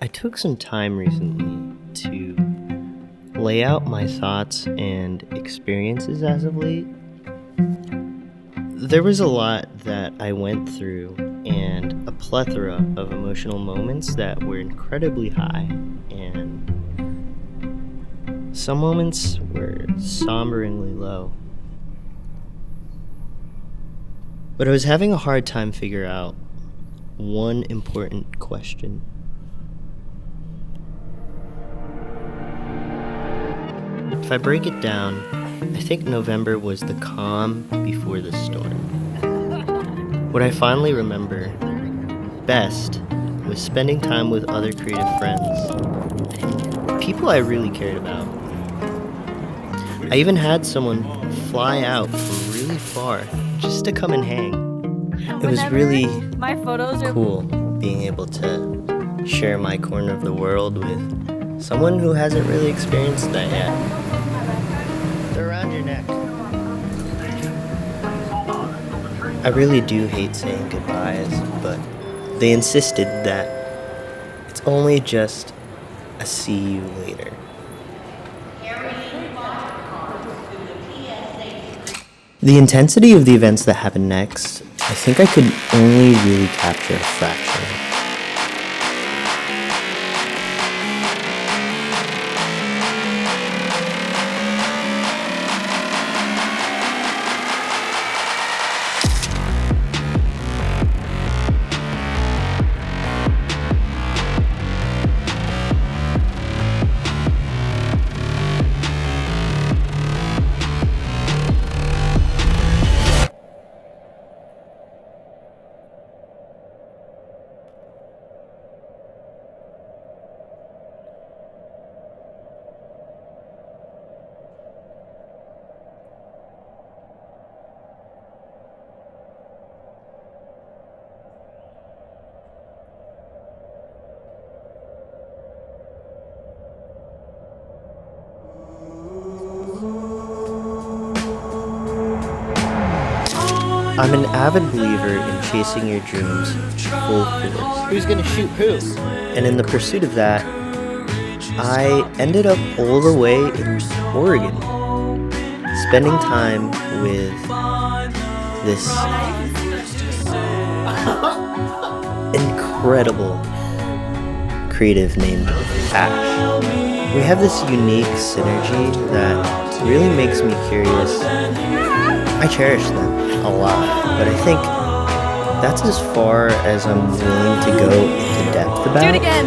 I took some time recently to lay out my thoughts and experiences as of late. There was a lot that I went through and a plethora of emotional moments that were incredibly high, and some moments were somberingly low. But I was having a hard time figuring out one important question. If I break it down, I think November was the calm before the storm. What I finally remember best was spending time with other creative friends, people I really cared about. I even had someone fly out from really far just to come and hang. It was really cool being able to share my corner of the world with someone who hasn't really experienced that yet. They're around your neck. I really do hate saying goodbyes, but they insisted that it's only just a see you later. The intensity of the events that happened next, I think I could only really capture a fraction of it. I'm an avid believer in chasing your dreams full force. Who's gonna shoot who? And in the pursuit of that, I ended up all the way in Oregon, spending time with this incredible creative named Ash. We have this unique synergy that really makes me curious. I cherish them a lot, but I think that's as far as I'm willing to go into depth about. Do it again!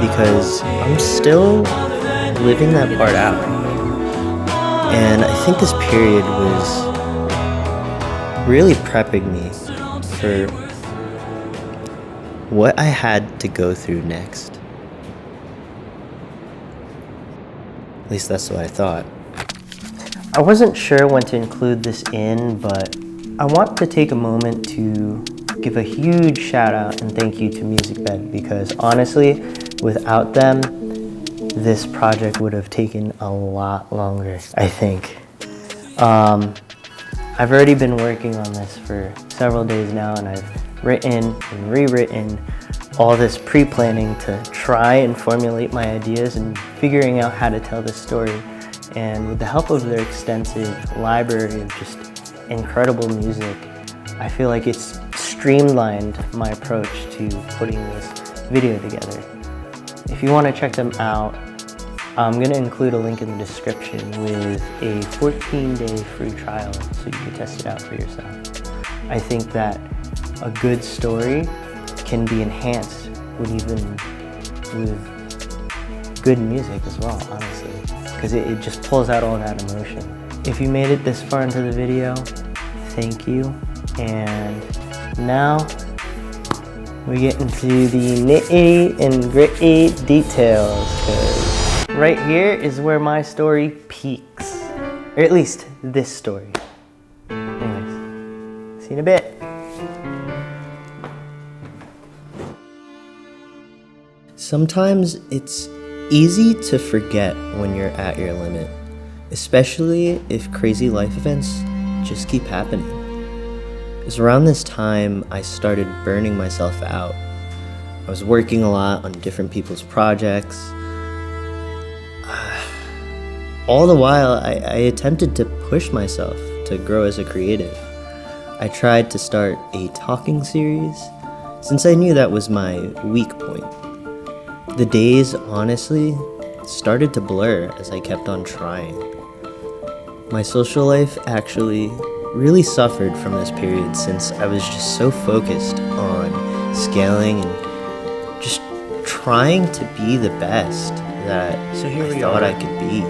Because I'm still living that part out. And I think this period was really prepping me for what I had to go through next. At least that's what I thought. I wasn't sure when to include this in, but I want to take a moment to give a huge shout out and thank you to MusicBed, because honestly, without them, this project would have taken a lot longer, I think. I've already been working on this for several days now, and I've written and rewritten all this pre-planning to try and formulate my ideas and figuring out how to tell this story. And with the help of their extensive library of just incredible music, I feel like it's streamlined my approach to putting this video together. If you want to check them out, I'm going to include a link in the description with a 14-day free trial so you can test it out for yourself. I think that a good story can be enhanced with good music as well, honestly, because it just pulls out all that emotion. If you made it this far into the video, thank you. And now we get into the nitty and gritty details, because right here is where my story peaks, or at least this story. Anyways, see you in a bit. Sometimes it's easy to forget when you're at your limit, especially if crazy life events just keep happening. It was around this time I started burning myself out. I was working a lot on different people's projects. All the while, I attempted to push myself to grow as a creative. I tried to start a talking series, since I knew that was my weak point. The days, honestly, started to blur as I kept on trying. My social life actually really suffered from this period since I was just so focused on scaling and just trying to be the best that I thought I could be.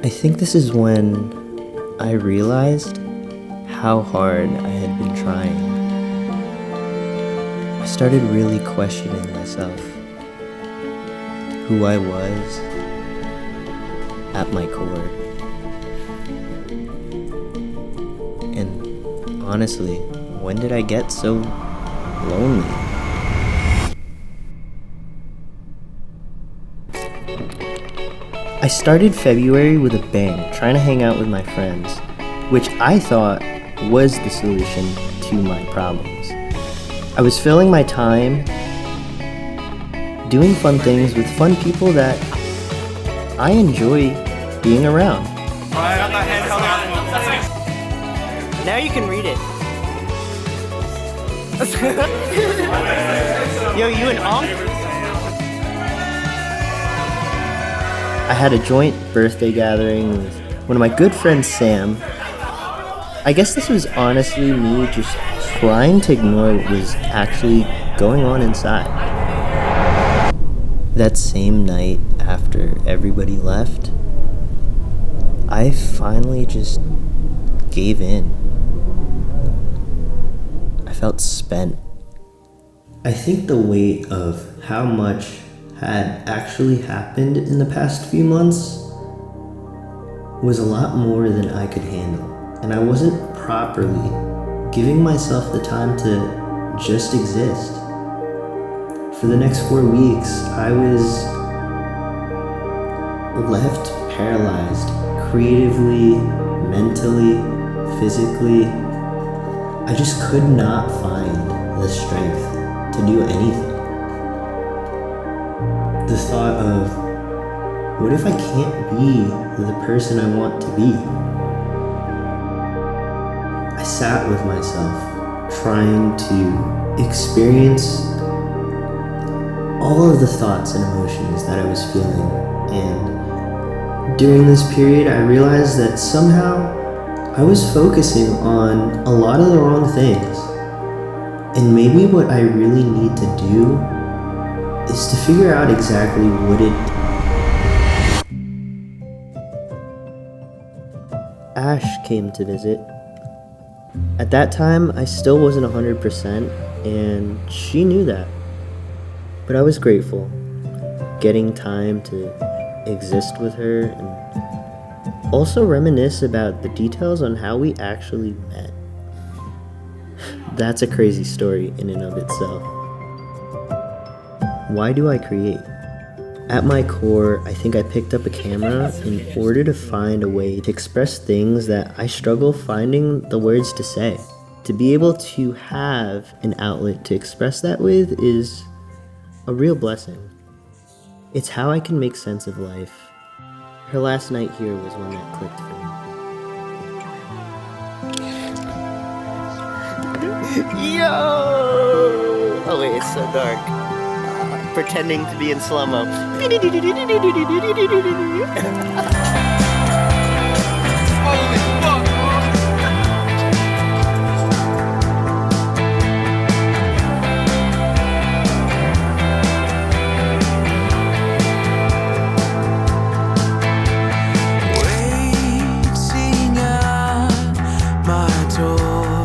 I think this is when I realized how hard I had been trying. I started really questioning myself, who I was at my core. And honestly, when did I get so lonely? I started February with a bang, trying to hang out with my friends, which I thought was the solution to my problems. I was filling my time doing fun things with fun people that I enjoy being around. Now you can read it. Yo, you an Onk? I had a joint birthday gathering with one of my good friends, Sam. I guess this was honestly me just trying to ignore what was actually going on inside. That same night, after everybody left, I finally just gave in. I felt spent. I think the weight of how much had actually happened in the past few months was a lot more than I could handle, and I wasn't properly giving myself the time to just exist. For the next 4 weeks, I was left paralyzed, creatively, mentally, physically. I just could not find the strength to do anything. The thought of, what if I can't be the person I want to be? I sat with myself, trying to experience all of the thoughts and emotions that I was feeling. And during this period, I realized that somehow I was focusing on a lot of the wrong things. And maybe what I really need to do is to figure out exactly what it... Ash came to visit. At that time, I still wasn't 100%, and she knew that. But I was grateful, getting time to exist with her and also reminisce about the details on how we actually met. That's a crazy story in and of itself. Why do I create? At my core, I think I picked up a camera in order to find a way to express things that I struggle finding the words to say. To be able to have an outlet to express that with is a real blessing. It's how I can make sense of life. Her last night here was when that clicked for me. Yo! Oh wait, it's so dark. Pretending to be in slow-mo. Holy fuck, waiting at my door.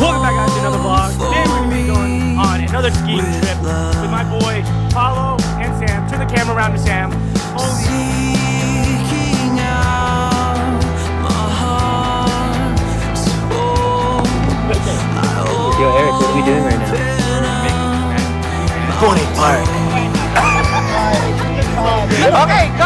Welcome back guys to another vlog. Today we're going to be going on another skiing trip with my boy Paulo and Sam. Turn the camera around to Sam. Seeking out my heart's home. Yo, Eric, what are we doing right now? Pony Park. Okay, go!